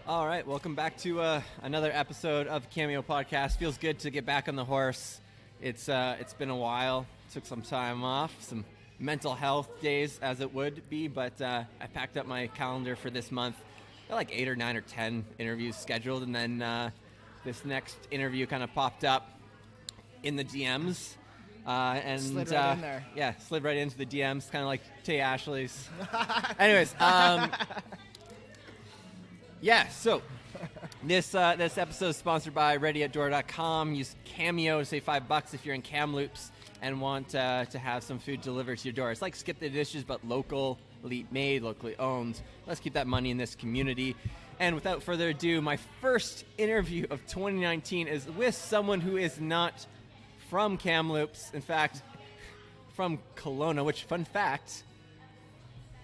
All right, welcome back to another episode of Cameo Podcast. Feels good to get back on the horse. It's been a while. Took some time off, some mental health days as it would be, but I packed up my calendar for this month. Got like 8 or 9 or 10 interviews scheduled, and then this next interview kind of popped up in the DMs. And slid right in there. Yeah, slid right into the DMs, kind of like Tay Ashley's. Anyways, yeah, so this episode is sponsored by readyatdoor.com. Use Kameo to save $5 if you're in Kamloops and want to have some food delivered to your door. It's like Skip the Dishes, but locally made, locally owned. Let's keep that money in this community. And without further ado, my first interview of 2019 is with someone who is not from Kamloops. In fact, from Kelowna, which, fun fact,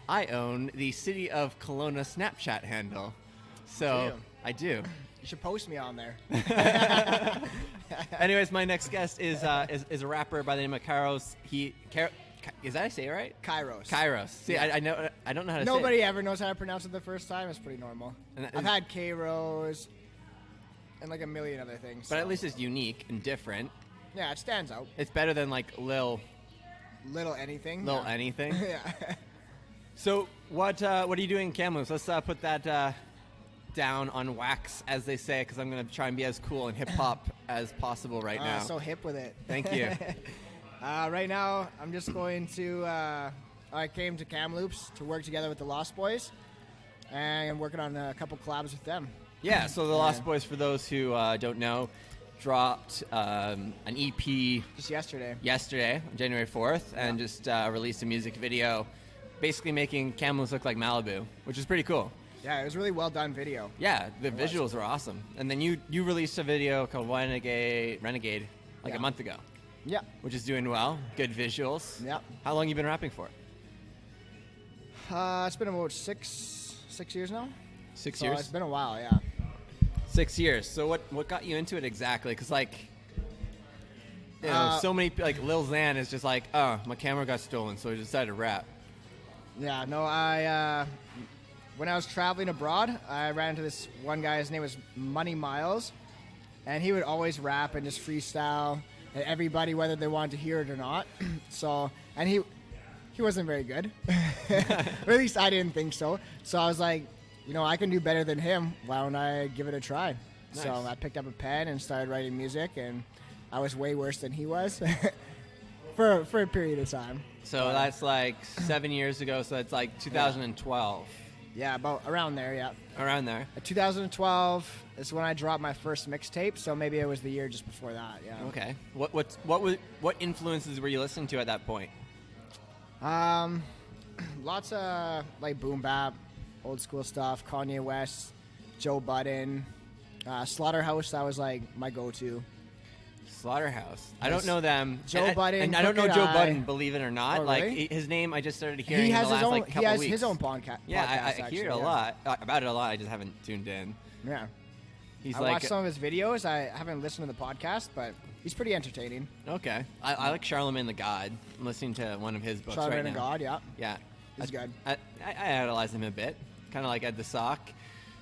I own the City of Kelowna Snapchat handle. So, I do. You should post me on there. Anyways, my next guest is a rapper by the name of Kairos. Is that how I say it right? Kairos. Kairos. See, yeah. I don't know how to say it. Nobody ever knows how to pronounce it the first time. It's pretty normal. I've had Kairos and like a million other things. But at least it's unique and different. Yeah, it stands out. It's better than like Little anything. Little anything. Yeah. So what are you doing in Kamloops? Let's put that down on wax, as they say, because I'm going to try and be as cool and hip-hop as possible right now. So hip with it. Thank you. Right now, I'm just going to... I came to Kamloops to work together with the Lostboys, and I'm working on a couple collabs with them. Yeah, so the Lostboys, for those who don't know, dropped an EP... Just yesterday, January 4th, and just released a music video basically making Kamloops look like Malibu, which is pretty cool. Yeah, it was a really well done video. Yeah, the visuals were awesome. And then you released a video called Renegade like a month ago. Yeah. Which is doing well. Good visuals. Yeah. How long you been rapping for? It's been about six years now. 6 so years? It's been a while, yeah. 6 years. So what got you into it exactly? Because so many, like Lil Xan is just like, oh, my camera got stolen, so I decided to rap. Yeah, no, when I was traveling abroad, I ran into this one guy. His name was Money Miles, and he would always rap and just freestyle at everybody, whether they wanted to hear it or not. And he wasn't very good, or at least I didn't think so. So I was like, I can do better than him. Why don't I give it a try? Nice. So I picked up a pen and started writing music, and I was way worse than he was for a period of time. So that's like 7 years ago. So it's like 2012. Yeah, about around there, yeah. Around there. 2012 is when I dropped my first mixtape, so maybe it was the year just before that, yeah. Okay. What influences were you listening to at that point? Lots of like boom bap, old school stuff, Kanye West, Joe Budden, Slaughterhouse, that was like my go-to. Slaughterhouse. I don't know them. Joe Budden. And I don't know Joe Budden, believe it or not. Oh, really? Like his name, I just started hearing in the last couple weeks. He has his own podcast. Yeah, I hear it a lot about it a lot. I just haven't tuned in. Yeah. I watched some of his videos. I haven't listened to the podcast, but he's pretty entertaining. Okay. I like Charlemagne the God. I'm listening to one of his books right now. Charlemagne the God, yeah. Yeah. He's good. I idolize him a bit, kind of like Ed the Sock.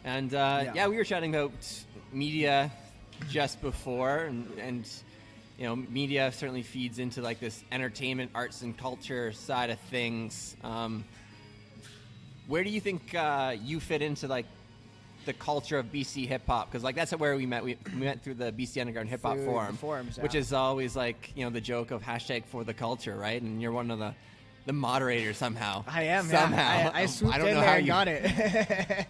And we were chatting about media just before, and media certainly feeds into like this entertainment, arts, and culture side of things. Where do you think you fit into like the culture of BC hip hop? Because like that's where we met. We met through the BC Underground Hip Hop Forum, forums, yeah. Which is always like the joke of hashtag for the culture, right? And you're one of the moderators somehow. I am somehow. Yeah. I swooped in there and got it.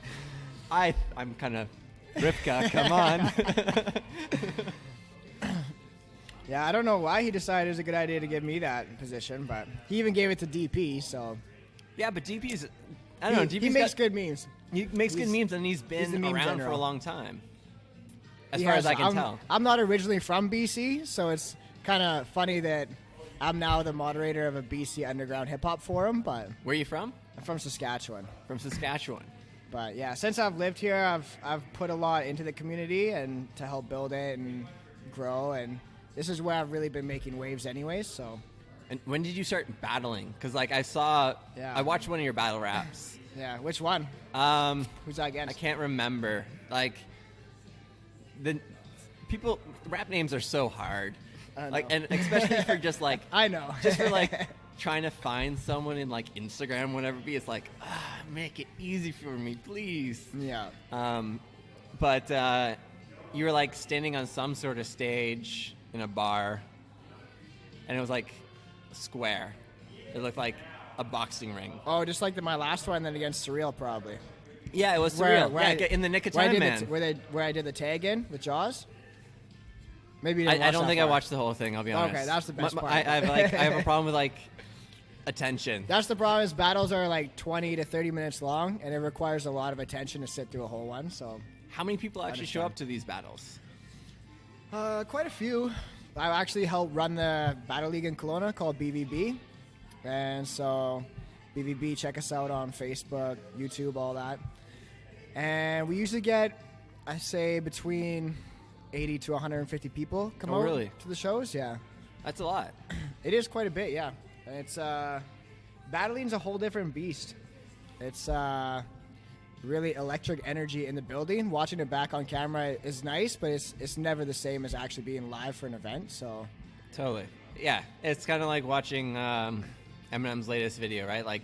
I'm kind of Rivka. Come on. Yeah, I don't know why he decided it was a good idea to give me that position, but he even gave it to DP, so... Yeah, but DP's... I don't know. He makes good memes. He makes good memes, and he's been around for a long time, as far as I can tell. I'm not originally from BC, so it's kind of funny that I'm now the moderator of a BC Underground Hip-Hop Forum, but... Where are you from? I'm from Saskatchewan. From Saskatchewan. But, yeah, since I've lived here, I've put a lot into the community and to help build it and grow, and... This is where I've really been making waves anyways, so. And when did you start battling? Because, like, I watched one of your battle raps, Yeah, which one? Who's that against? I can't remember. Like, the people, rap names are so hard. Like, and especially for just like, I know. Just for like trying to find someone in like Instagram, whatever it be, it's like, make it easy for me, please. Yeah. But you were like standing on some sort of stage in a bar, and it was like a square. It looked like a boxing ring. Oh, just like my last one, then against Surreal, probably. Yeah, it was Surreal. In the nick of time, man. Where I did the tag in with Jaws. Maybe you I don't think I watched the whole thing. I'll be honest. Okay, that's the best part. I have a problem with like attention. That's the problem. Is battles are like 20 to 30 minutes long, and it requires a lot of attention to sit through a whole one. So, how many people actually show up to these battles? Quite a few. I actually helped run the battle league in Kelowna called BVB, and so BVB, check us out on Facebook, YouTube, all that. And we usually get, I say, between 80 to 150 people come out to the shows. Yeah, that's a lot. It is quite a bit. Yeah, it's battling's a whole different beast. It's really electric energy in the building. Watching it back on camera is nice, but it's never the same as actually being live for an event. So totally, yeah, it's kind of like watching Eminem's latest video, right? Like,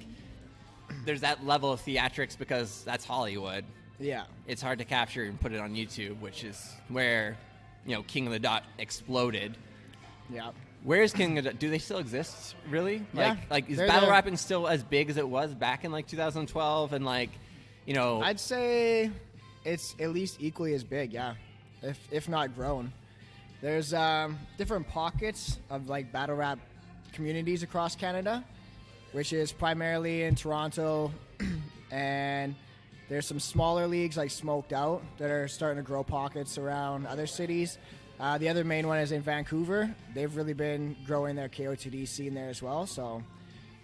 there's that level of theatrics because that's Hollywood. Yeah. It's hard to capture and put it on YouTube, which is where, King of the Dot exploded. Yeah. Where is King of the Dot? Do they still exist, really? Yeah. Like is battle rapping still as big as it was back in, like, 2012? And, like, I'd say it's at least equally as big, yeah, if not grown. There's different pockets of, like, battle rap communities across Canada, which is primarily in Toronto, and there's some smaller leagues like Smoked Out that are starting to grow pockets around other cities. The other main one is in Vancouver. They've really been growing their KOTD scene there as well. So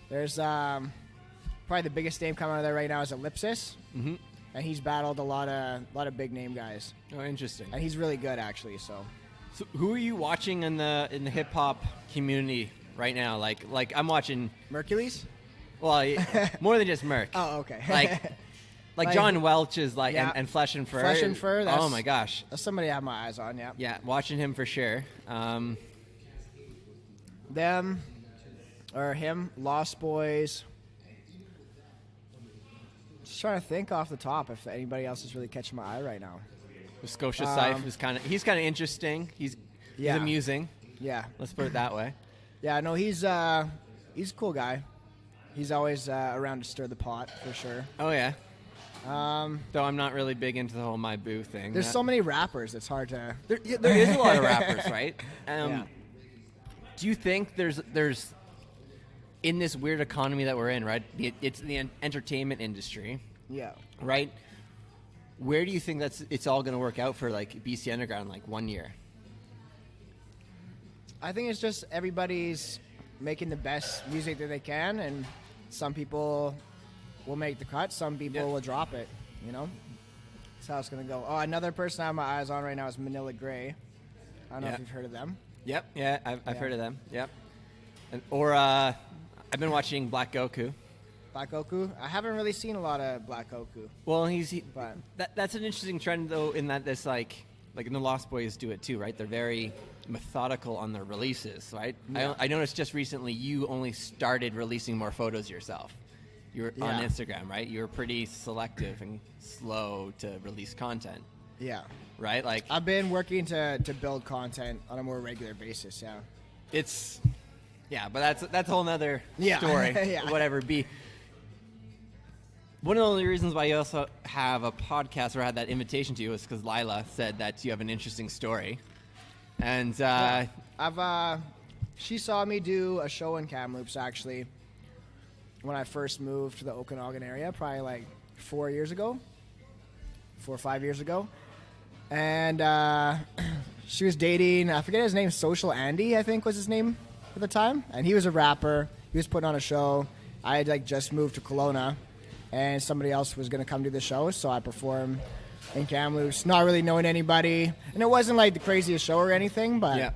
there's probably the biggest name coming out of there right now is Ellipsis, and he's battled a lot of big name guys. Oh, interesting. And he's really good actually. So who are you watching in the hip hop community right now? Like I'm watching Mercules. Well, more than just Merc. Oh, okay. Like John Welch is like, yeah. and Flesh and Fur. Flesh and Fur. Oh my gosh. That's somebody I have my eyes on. Yeah. Yeah, watching him for sure. Them or him, Lostboys. Just trying to think off the top if anybody else is really catching my eye right now. Scotia Syph is he's kind of interesting. He's amusing. Yeah. Let's put it that way. Yeah. No, he's a cool guy. He's always around to stir the pot for sure. Oh yeah. Though I'm not really big into the whole My Boo thing. There's so many rappers, it's hard to... There is a lot of rappers, right? Yeah. Do you think there's in this weird economy that we're in, right? It's the entertainment industry. Yeah. Right? Where do you think it's all going to work out for, like, BC Underground, like, 1 year? I think it's just everybody's making the best music that they can, and some people will make the cut, some people will drop it, That's how it's going to go. Oh, another person I have my eyes on right now is Manila Grey. I don't know if you've heard of them. Yep, yeah, I've heard of them, yep. I've been watching Black Goku. Black Goku? I haven't really seen a lot of Black Goku. Well, that's an interesting trend, though, in that this, like in the Lostboys do it too, right? They're very methodical on their releases, right? Yeah. I noticed just recently you only started releasing more photos yourself. You're on Instagram, right? You're pretty selective and slow to release content. Yeah. Right? Like, I've been working to build content on a more regular basis, yeah. But that's a whole nother story. Yeah. Whatever it be. One of the only reasons why you also have a podcast or had that invitation to you is because Lila said that you have an interesting story. And she saw me do a show in Kamloops actually when I first moved to the Okanagan area, probably like 4 or 5 years ago. And she was dating, I forget his name, Social Andy, I think was his name at the time. And he was a rapper. He was putting on a show. I had just moved to Kelowna, and somebody else was going to come do the show, so I performed in Kamloops, not really knowing anybody. And it wasn't like the craziest show or anything, but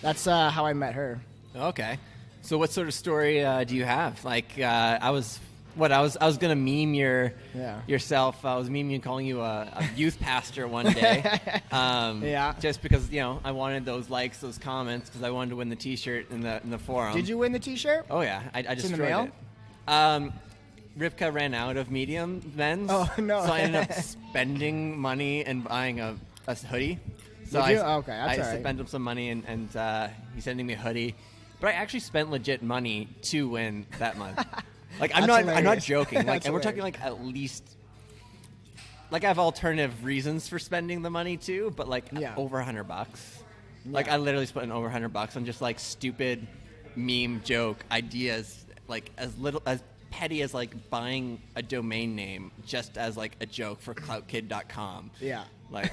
that's how I met her. Okay. So what sort of story do you have? Like, I was What I was gonna meme Yeah. yourself. I was memeing calling you a youth pastor one day. Yeah. Just because I wanted those likes, those comments, because I wanted to win the T-shirt in the forum. Did you win the T-shirt? Oh yeah, I just in the mail? it. Rivka ran out of medium men's. Oh, no. So I ended up spending money and buying a hoodie. So Did you? I Okay, that's all right. spent him some money and he's sending me a hoodie. But I actually spent legit money to win that month. Like I'm not hilarious. joking. Like That's and we're hilarious. talking like at least like I have alternative reasons for spending the money too, but like Yeah. over $100. Like I literally spent over $100 on just like stupid meme joke ideas, like as petty as like buying a domain name just as like a joke for cloutkid.com. Yeah. Like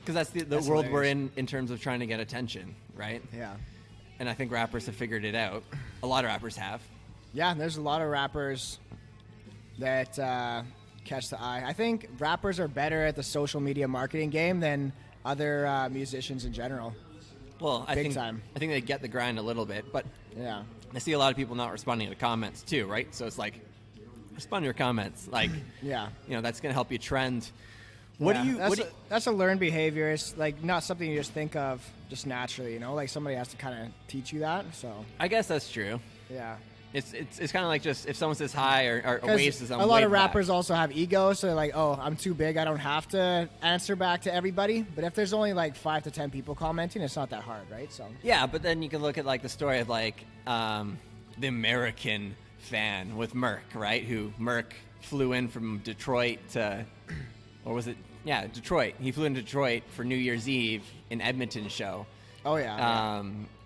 because that's the That's world hilarious. we're in terms of trying to get attention, right? Yeah. And I think rappers have figured it out. A lot of rappers have. Yeah, there's a lot of rappers that catch the eye. I think rappers are better at the social media marketing game than other musicians in general. Well, I Big think time. I think they get the grind a little bit, but Yeah. I see a lot of people not responding to comments too, right? So it's like, respond to your comments. Like, Yeah. that's going to help you trend. What Yeah, do you? That's a learned behavior. It's like not something you just think of just naturally. Like somebody has to kind of teach you that. So I guess that's true. yeah. It's kind of like just if someone says hi or 'Cause waves to a someone. lot of wave back. rappers also have egos, so they're like, "Oh, I'm too big. I don't have to answer back to everybody." But if there's only like 5 to 10 people commenting, it's not that hard, right? So Yeah, but then you can look at like the story of like the American fan with Merck, right? Who Merck flew in from Detroit to, or was it? Yeah, Detroit. He flew into Detroit for New Year's Eve in Edmonton show. oh yeah.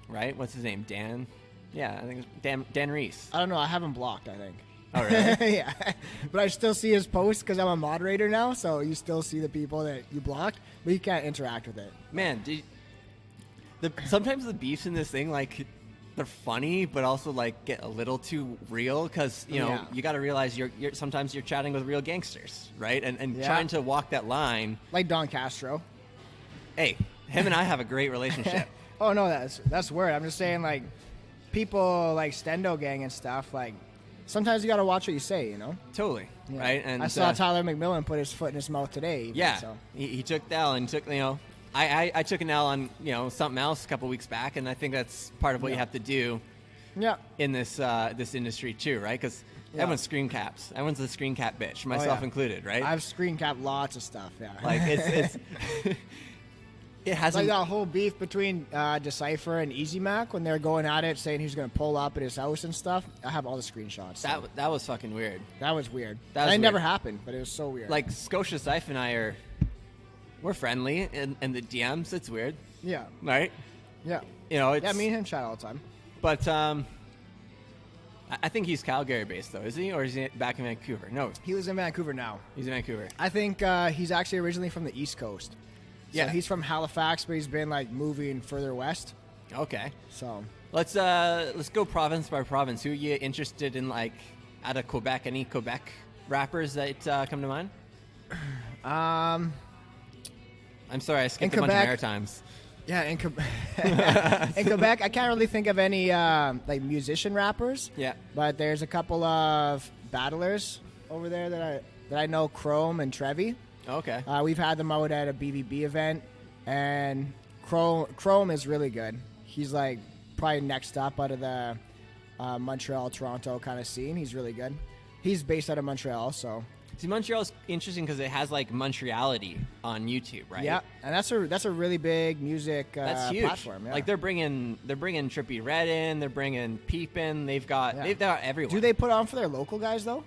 Right? What's his name? Dan? Yeah, I think it's Dan Reese. I don't know. I have him blocked, I think. Oh, really? Yeah. But I still see his posts because I'm a moderator now, so you still see the people that you blocked, but you can't interact with it. Man, sometimes the beefs in this thing, like, they're funny, but also like get a little too real because Yeah. you got to realize you're sometimes you're chatting with real gangsters, right? And Yeah. trying to walk that line. Like Don Castro. Hey, him and I have a great relationship. Oh no, that's weird. I'm just saying, like, people like Stendo Gang and stuff. Like, sometimes you gotta watch what you say, Totally, Yeah. right? And I saw Tyler McMillan put his foot in his mouth today. even, Yeah, So. he took the L and took I took an L on something else a couple weeks back, and I think that's part of what you Yeah. have to do Yeah. in this industry too, right? Because Yeah. everyone's screen caps. Everyone's a screen cap bitch, myself yeah. included, right? I've screen capped lots of stuff. Yeah. Like it's it hasn't. like that whole beef between Decipher and Easy Mac when they're going at it, saying he's gonna pull up at his house and stuff. I have all the screenshots. So that was fucking weird. that was weird. That was It never weird. happened, but it was so weird. Like Scotia Sife and I we're friendly in the DMs. It's weird, yeah, right? yeah, It's yeah. Me and him chat all the time. But I think he's Calgary based though, is he, or is he back in Vancouver? No, He lives in Vancouver now. he's in Vancouver. I think he's actually originally from the East Coast. So Yeah. he's from Halifax, but he's been like moving further west. Okay, So let's go province by province. Who are you interested in, like out of Quebec? Any Quebec rappers that come to mind? I'm sorry, I skipped a bunch of Quebec- Maritimes. yeah, in Quebec, I can't really think of any like musician rappers. Yeah. But there's a couple of battlers over there that I know, Chrome and Trevi. Okay. We've had them out at a BBB event, and Chrome is really good. He's like probably next up out of the Montreal, Toronto kind of scene. He's really good. He's based out of Montreal, so See, Montreal's interesting because it has like Montreality on YouTube, right? yeah, and that's a really big music That's huge. platform. Yeah. Like they're bringing Trippie Redd in, they're bringing Peep in. They've got everyone. Do they put on for their local guys though?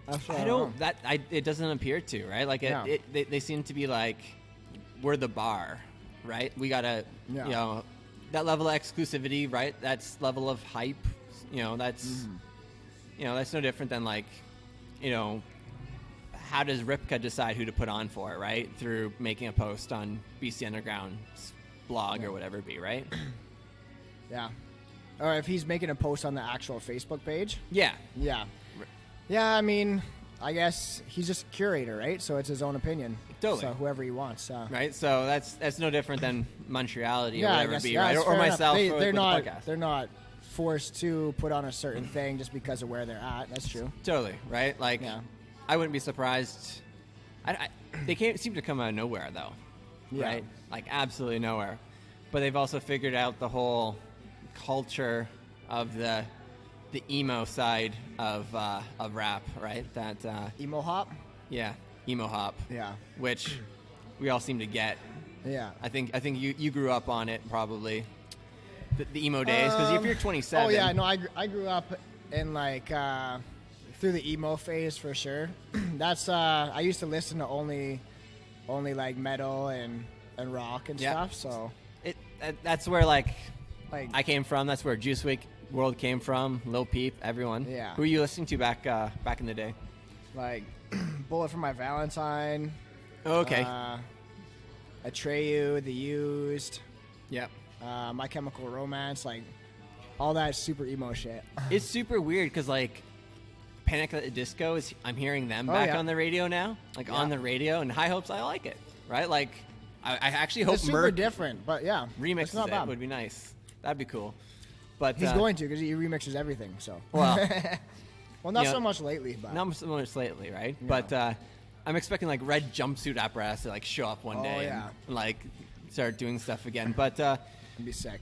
That's what I know. don't. It doesn't appear to, right? Like Yeah. they seem to be like, we're the bar, right? We gotta, Yeah. that level of exclusivity, right? That's level of hype. That's, Mm-hmm. that's no different than like, how does Ripka decide who to put on for, right? Through making a post on BC Underground's blog or whatever it be, right? Yeah. Or if he's making a post on the actual Facebook page. Yeah. Yeah. Yeah, I mean, I guess he's just a curator, right? So it's his own opinion. Totally. So whoever he wants. Right, so that's no different than Montreality or Yeah, I whatever it guess. be, Yeah, right? it's Or fair enough. myself with They're the not. podcast. They're not forced to put on a certain thing just because of where they're at. That's true. Totally, right? Like, Yeah. I wouldn't be surprised. They seem to come out of nowhere, though, Yeah. right? Like, absolutely nowhere. But they've also figured out the whole culture of the emo side of rap, right? That Emo hop? yeah, emo hop. Yeah. Which we all seem to get. Yeah. I think you grew up on it probably. The emo days, because if you're 27. Oh yeah, no, I grew up in like through the emo phase for sure. That's I used to listen to only like metal and rock and stuff. So that's where like like I came from. That's where Juice Week World came from. Lil Peep, everyone. Yeah. Who were you listening to back in the day? like Bullet for My Valentine. Oh, okay. Atreyu, The Used, Yep. My Chemical Romance, like all that super emo shit. It's super weird because like Panic at the Disco I'm hearing them back yeah. on the radio now, like Yeah. on the radio, and High Hopes I like it, right? Like I actually hope It's super Merc different, but yeah, it's remixes not it. bad. Would be nice. That'd be cool. But He's going to because he remixes everything. So well, well, not Yeah. so much lately, but not so much lately, right? Yeah. But I'm expecting like red jumpsuit apparatus to like show up one day yeah. and like start doing stuff again. But it'd be sick.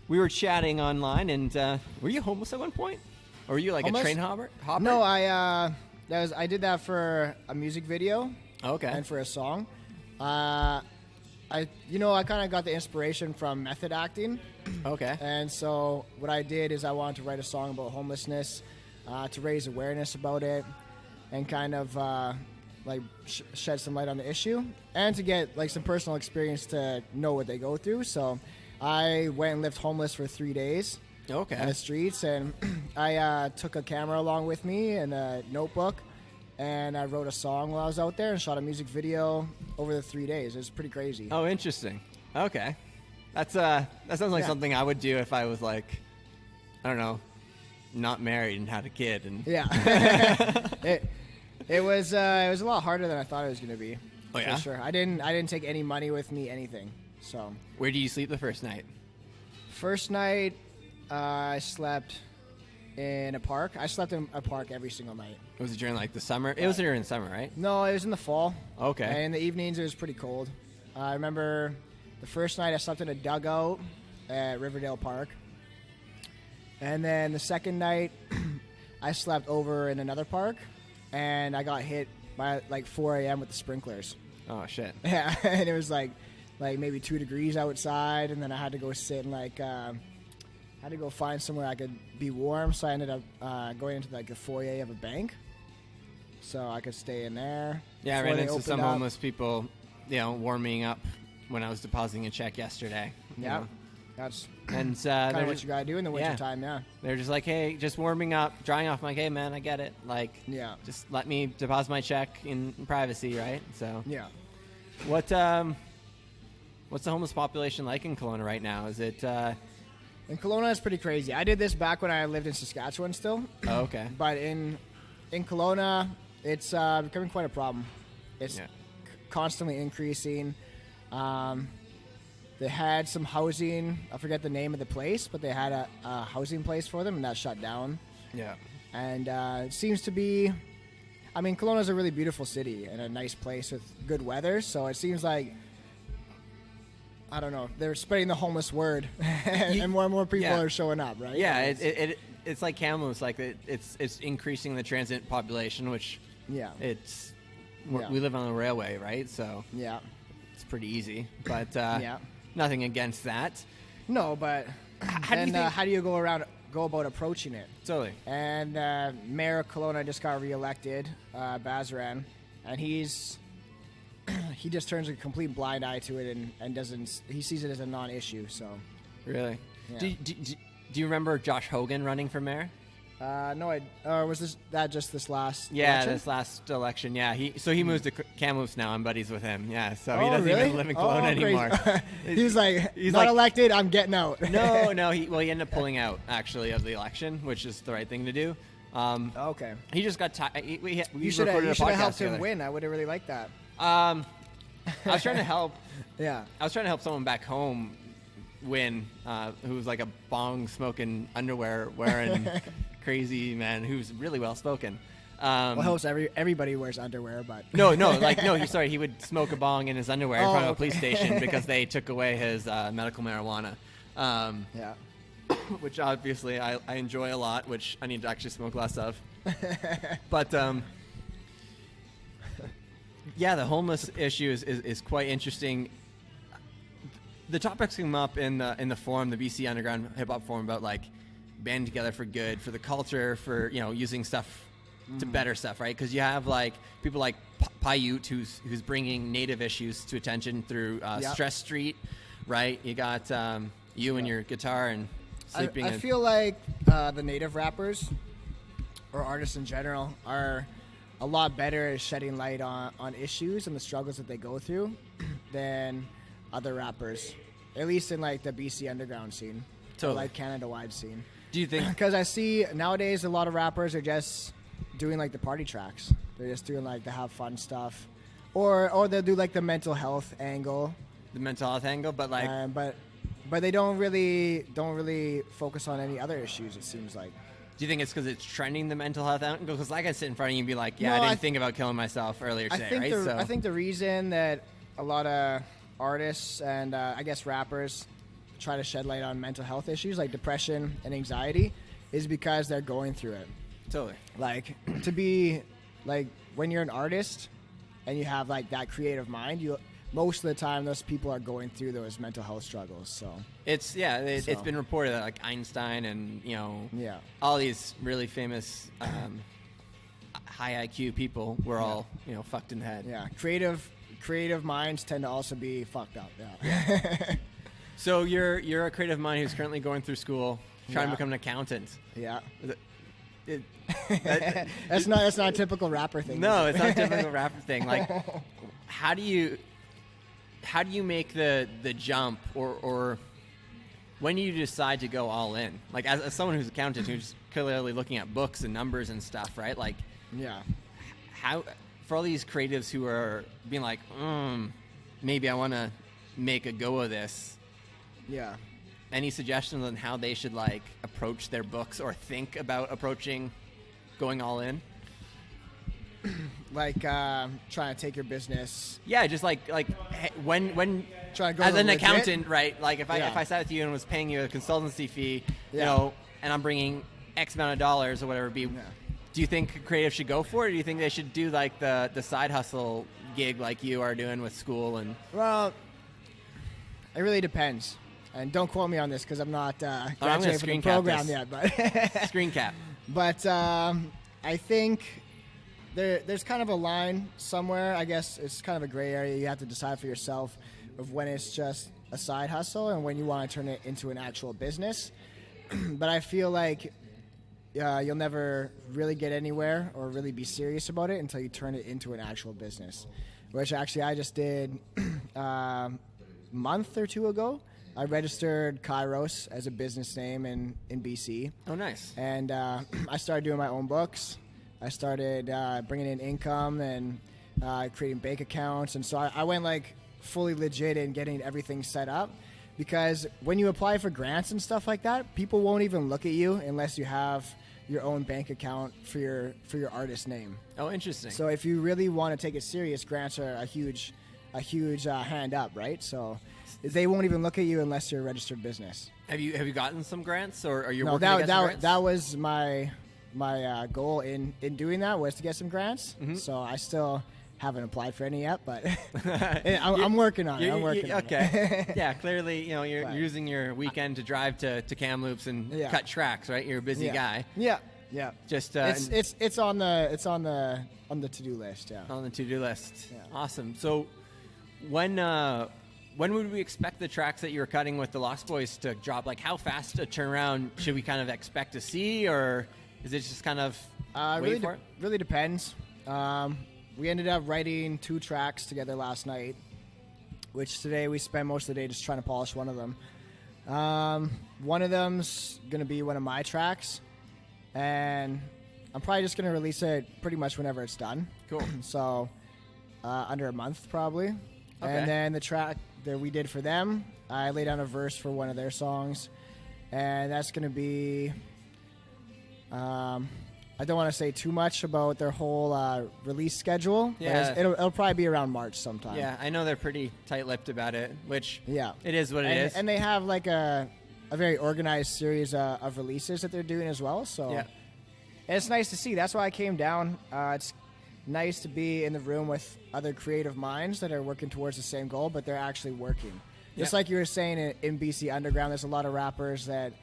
we were chatting online, and were you homeless at one point, or were you like Homeless? a train hopper? No, I did that for a music video Okay. and for a song. I kind of got the inspiration from method acting. Okay. And so what I did is I wanted to write a song about homelessness, to raise awareness about it, and kind of shed some light on the issue, and to get like some personal experience to know what they go through. So I went and lived homeless for 3 days in Okay. the streets, and I took a camera along with me and a notebook, and I wrote a song while I was out there and shot a music video over the 3 days. It was pretty crazy. Oh, interesting. Okay. That sounds like Yeah. something I would do if I was like, I don't know, not married and had a kid. And Yeah. It was a lot harder than I thought it was going to be. Oh, yeah? For sure. I didn't take any money with me, anything. So Where do you sleep the first night? first night, I slept in a park. I slept in a park every single night. Was it during like the summer? It was during the summer, right? No, it was in the fall. Okay. And in the evenings, it was pretty cold. I remember the first night I slept in a dugout at Riverdale Park. And then the second night, I slept over in another park, and I got hit by like 4 a.m. with the sprinklers. Oh shit. Yeah, and it was like maybe 2 degrees outside, and then I had to go sit and had to go find somewhere I could be warm. So I ended up going into like the foyer of a bank, so I could stay in there. Yeah, I before ran they into opened some up. homeless people, warming up when I was depositing a check yesterday. you Yeah, know. that's And kind they're of what just, you gotta do in the winter time. Yeah, they're just like, hey, just warming up, drying off. I'm like, hey, man, I get it. Like, yeah, just let me deposit my check in privacy, right? So, yeah. what's the homeless population like in Kelowna right now? Is it? In Kelowna, it's pretty crazy. I did this back when I lived in Saskatchewan still, Oh, okay. but in Kelowna, it's becoming quite a problem. It's Yeah. constantly increasing. They had some housing. I forget the name of the place, but they had a housing place for them, and that shut down. Yeah. And it seems to be, I mean, Kelowna is a really beautiful city and a nice place with good weather. So it seems like, I don't know, they're spreading the homeless word, and more people Yeah. are showing up, right? Yeah, it's like Kamloops, like it's increasing the transit population, which Yeah. we live on a railway, right? So Yeah. it's pretty easy, but Yeah. nothing against that. No, but How do you think? how do you go about approaching it? Totally. And Mayor of Kelowna just got reelected, Bazaran, and he just turns a complete blind eye to it and doesn't. He sees it as a non-issue. So Really? Yeah. Do you remember Josh Hogan running for mayor? no, was that just this last? Yeah, election? this last election. Yeah, he moved to Kamloops now. I'm buddies with him. Yeah, so he Oh, doesn't really? even live in Kelowna crazy. anymore. He's like, He's not like- elected. I'm getting out. No. He ended up pulling out actually of the election, which is the right thing to do. Okay. He just got tired. We You should recorded a have podcast helped him together. win. I would have really liked that. I was trying to help. Yeah. I was trying to help someone back home win, who was like a bong smoking underwear wearing crazy man who's really well spoken. Well, I hope everybody wears underwear, but no, sorry, he would smoke a bong in his underwear in front of a police station because they took away his medical marijuana. Yeah. Which obviously I enjoy a lot, which I need to actually smoke less of. But yeah, the homeless issue is quite interesting. The topics come up in the forum, the BC Underground Hip Hop Forum, about like banding together for good, for the culture, for using stuff to better stuff, right? Because you have like people like Paiute who's bringing Native issues to attention through Stress Street, right? You got you and your guitar and sleeping. I feel like the Native rappers or artists in general are a lot better at shedding light on issues and the struggles that they go through than other rappers, at least in like the BC underground scene, or like Canada-wide scene. Do you think? Because I see nowadays a lot of rappers are just doing like the party tracks. They're just doing like the have fun stuff, or they'll do like the mental health angle. The mental health angle, but like, but they don't really focus on any other issues. It seems like. Do you think it's because it's trending the mental health angle? Because I could sit in front of you and be like, yeah, no, I didn't think about killing myself earlier today, right? I think the reason that a lot of artists and I guess rappers try to shed light on mental health issues like depression and anxiety is because they're going through it. Totally. Like, to be, like, when you're an artist and you have, like, that creative mind, most of the time those people are going through those mental health struggles, so. It's been reported that, like, Einstein and, all these really famous high IQ people were all, fucked in the head. Yeah, creative minds tend to also be fucked up, yeah. So you're a creative mind who's currently going through school, trying to become an accountant. Yeah. That's not a typical rapper thing. No, it's not a typical rapper thing. Like, how do you make the jump, or when do you decide to go all in? Like, as someone who's an accountant who's clearly looking at books and numbers and stuff, right? Like, how for all these creatives who are being like, maybe I want to make a go of this. Yeah. Any suggestions on how they should like approach their books or think about approaching going all in? Like trying to take your business. Yeah, just like when trying to go as an legit? accountant, right? Like if I sat with you and was paying you a consultancy fee, and I'm bringing X amount of dollars or whatever it be. Yeah. Do you think creative should go for it, or do you think they should do like the side hustle gig like you are doing with school? And well, it really depends. And don't quote me on this because I'm not graduating from the program yet. But screen cap. But I think there's kind of a line somewhere. I guess it's kind of a gray area. You have to decide for yourself of when it's just a side hustle and when you want to turn it into an actual business. But I feel like you'll never really get anywhere or really be serious about it until you turn it into an actual business, which actually I just did a month or two ago. I registered Kairos as a business name in BC. Oh, nice. And I started doing my own books. I started bringing in income and creating bank accounts. And so I went like fully legit in getting everything set up, because when you apply for grants and stuff like that, people won't even look at you unless you have your own bank account for your artist name. Oh, interesting. So if you really want to take it serious, grants are a huge hand up, right? So they won't even look at you unless you're a registered business. Have you gotten some grants, or are you working to get some grants? That was my goal in doing that, was to get some grants. Mm-hmm. So I still haven't applied for any yet, but I'm working on it. Okay. Yeah, clearly, you're using your weekend to drive to Kamloops and cut tracks, right? You're a busy guy. Yeah. Just it's on the to-do list. Yeah. On the to-do list. Yeah. Awesome. So when would we expect the tracks that you're cutting with the Lostboys to drop? Like, how fast a turnaround should we kind of expect to see, or is it just kind of wait for it? Really depends. We ended up writing 2 tracks together last night, which today we spent most of the day just trying to polish one of them. One of them's going to be one of my tracks, and I'm probably just going to release it pretty much whenever it's done. Cool. So under a month probably. Okay. And then the track that we did for them, I laid down a verse for one of their songs, and that's going to be. I don't want to say too much about their whole release schedule. Yeah. It'll probably be around March sometime. Yeah, I know they're pretty tight-lipped about it, which Yeah. it is what it is. And they have like a very organized series of releases that they're doing as well. So Yeah. and it's nice to see. That's why I came down. It's nice to be in the room with other creative minds that are working towards the same goal, but they're actually working. Just Yeah. like you were saying in BC Underground, there's a lot of rappers that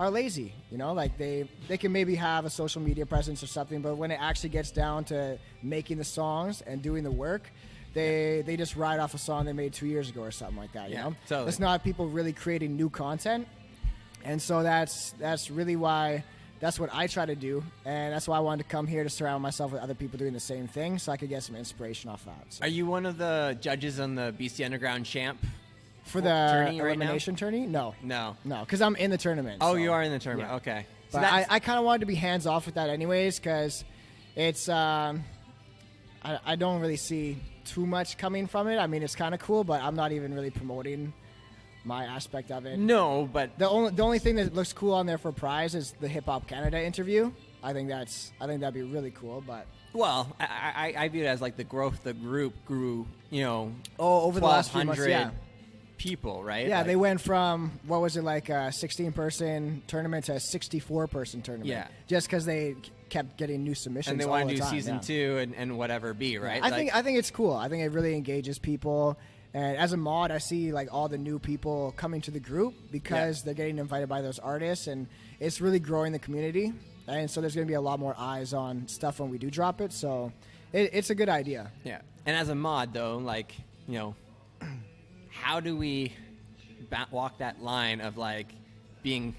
are lazy, like they can maybe have a social media presence or something, but when it actually gets down to making the songs and doing the work, they just ride off a song they made 2 years ago or something like that. Totally. It's not people really creating new content, and so that's really why that's what I try to do, and that's why I wanted to come here to surround myself with other people doing the same thing, so I could get some inspiration off that. So. Are you one of the judges on the BC Underground Champ? For the tourney right elimination now? tourney? No, because I'm in the tournament. Oh, so. you are in the tournament. Yeah. Okay. So But I kind of wanted to be hands off with that anyways, because it's I don't really see too much coming from it. I mean, it's kind of cool, but I'm not even really promoting my aspect of it. no, but The only thing that looks cool on there for prize is the Hip Hop Canada interview. I think that'd be really cool. But well, I view it as like the growth the group grew. over the last few months, 1,200 yeah. people, right? Yeah, Like, they went from, what was it, like a 16-person tournament to a 64-person tournament. Yeah. Just because they kept getting new submissions and they all want the to do time, season yeah. 2 and whatever be, right? I think it's cool. I think it really engages people. And as a mod, I see like all the new people coming to the group because they're getting invited by those artists, and it's really growing the community. And so there's going to be a lot more eyes on stuff when we do drop it. So it's a good idea. Yeah. And as a mod, though, like, how do we walk that line of like being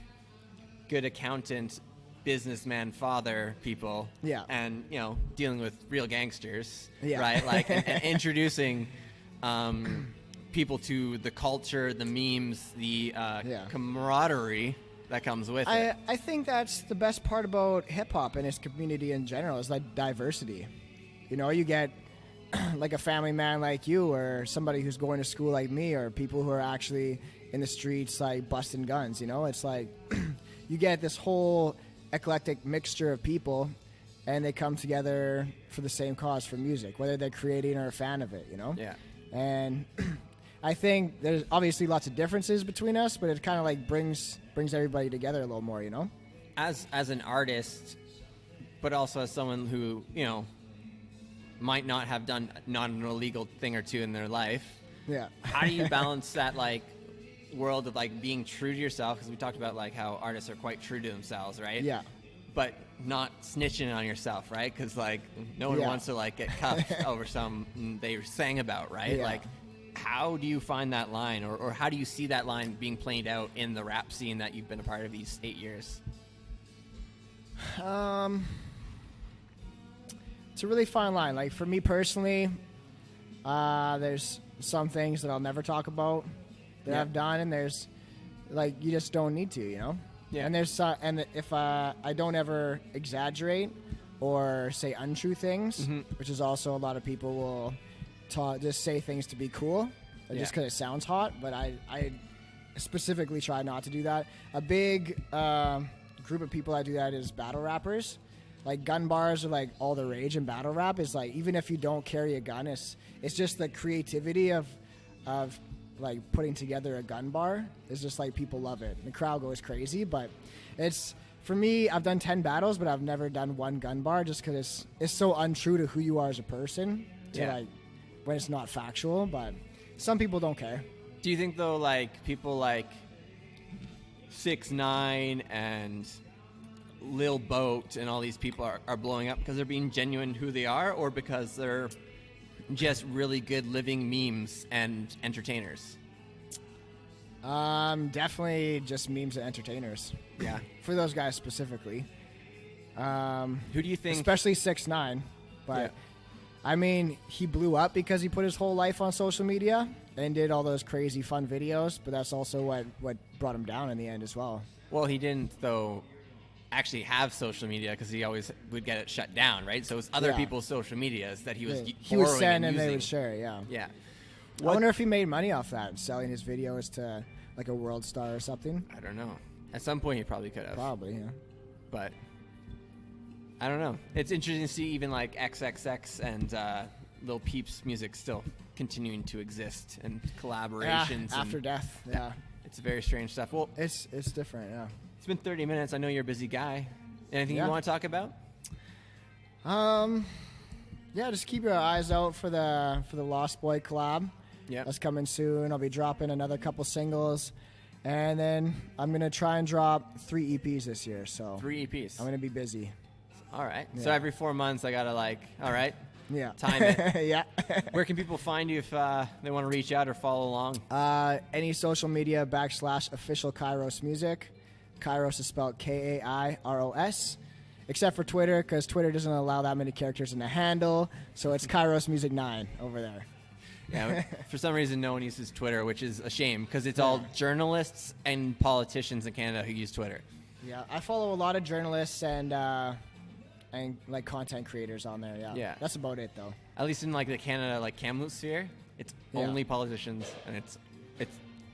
good accountant, businessman, father people, Yeah. and dealing with real gangsters, Yeah. right? Like and introducing people to the culture, the memes, the camaraderie that comes with it. I think that's the best part about hip-hop and its community in general is like diversity. You get like a family man like you, or somebody who's going to school like me, or people who are actually in the streets like busting guns. It's like you get this whole eclectic mixture of people, and they come together for the same cause, for music, whether they're creating or a fan of it. Yeah. And I think there's obviously lots of differences between us, but it kind of like brings everybody together a little more. As an artist, but also as someone who might not have done not an illegal thing or two in their life. Yeah. How do you balance that like world of like being true to yourself? Because we talked about like how artists are quite true to themselves, right? Yeah. But not snitching on yourself, right? Because like no one Yeah. wants to like get cuffed over some they sang about, right? Yeah. Like, how do you find that line, or how do you see that line being played out in the rap scene that you've been a part of these 8 years? It's a really fine line. Like for me personally, there's some things that I'll never talk about that Yeah. I've done, and there's like you just don't need to, Yeah. And there's and if I don't ever exaggerate or say untrue things, which is also a lot of people will just say things to be cool, or just because it sounds hot. But I specifically try not to do that. A big group of people that do that is battle rappers. Like gun bars are like all the rage in battle rap. Is like even if you don't carry a gun, it's just the creativity of like putting together a gun bar is just like people love it. The crowd goes crazy. But it's for me, I've done 10 battles, but I've never done one gun bar just because it's so untrue to who you are as a person. To like when it's not factual. But some people don't care. Do you think though, like people like 6ix9ine and Lil Boat and all these people are blowing up because they're being genuine who they are, or because they're just really good living memes and entertainers? Definitely just memes and entertainers. Yeah. For those guys specifically. Who do you think? Especially 6ix9ine. But I mean, he blew up because he put his whole life on social media and did all those crazy fun videos, but that's also what brought him down in the end as well. Well, he didn't though actually have social media because he always would get it shut down, right? So it's other people's social medias that he was He would borrowing send and and they using. would share, yeah. Yeah. I wonder if he made money off that, selling his videos to like a world star or something. I don't know. At some point, he probably could have. Probably, yeah. But I don't know. It's interesting to see even like XXX and Lil Peep's music still continuing to exist and collaborations. Yeah, after death. Yeah. It's very strange stuff. Well, it's different. Yeah. It's been 30 minutes. I know you're a busy guy. Anything you want to talk about? Yeah, just keep your eyes out for the Lost Boy collab. Yeah, that's coming soon. I'll be dropping another couple singles, and then I'm gonna try and drop 3 EPs this year. So 3 EPs. I'm gonna be busy. All right. Yeah. So every 4 months, I gotta all right. Yeah. Time it. Yeah. Where can people find you if they want to reach out or follow along? Any social media / official Kairos music. Kairos is spelled Kairos. Except for Twitter, because Twitter doesn't allow that many characters in the handle, so it's Kairos Music 9 over there. Yeah, for some reason, no one uses Twitter, which is a shame, because it's all journalists and politicians in Canada who use Twitter. Yeah, I follow a lot of journalists and like content creators on there. Yeah, that's about it though. At least in like the Canada Kamloops sphere, it's only politicians, and it's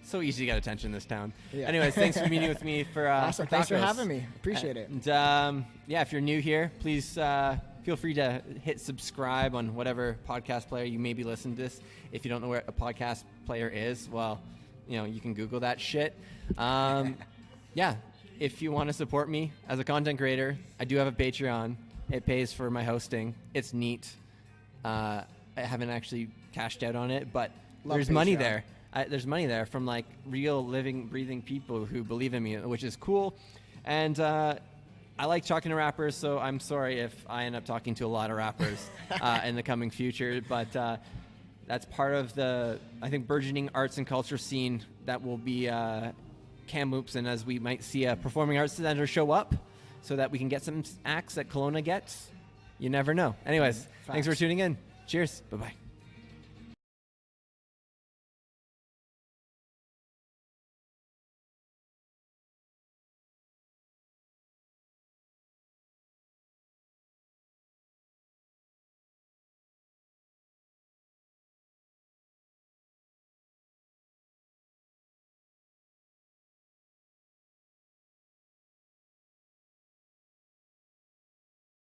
so easy to get attention in this town. Yeah. Anyways, thanks for meeting with me for awesome. Thanks for having me. Appreciate it. And if you're new here, please feel free to hit subscribe on whatever podcast player you may be listening to this. If you don't know where a podcast player is, well, you can Google that shit. If you want to support me as a content creator, I do have a Patreon. It pays for my hosting. It's neat. I haven't actually cashed out on it, but there's money there. There's money there from like real living, breathing people who believe in me, which is cool. And I like talking to rappers, so I'm sorry if I end up talking to a lot of rappers in the coming future. But that's part of the, I think, burgeoning arts and culture scene that will be Kamloops. And as we might see a performing arts center show up so that we can get some acts that Kelowna gets, you never know. Anyways, thanks for tuning in. Cheers. Bye-bye.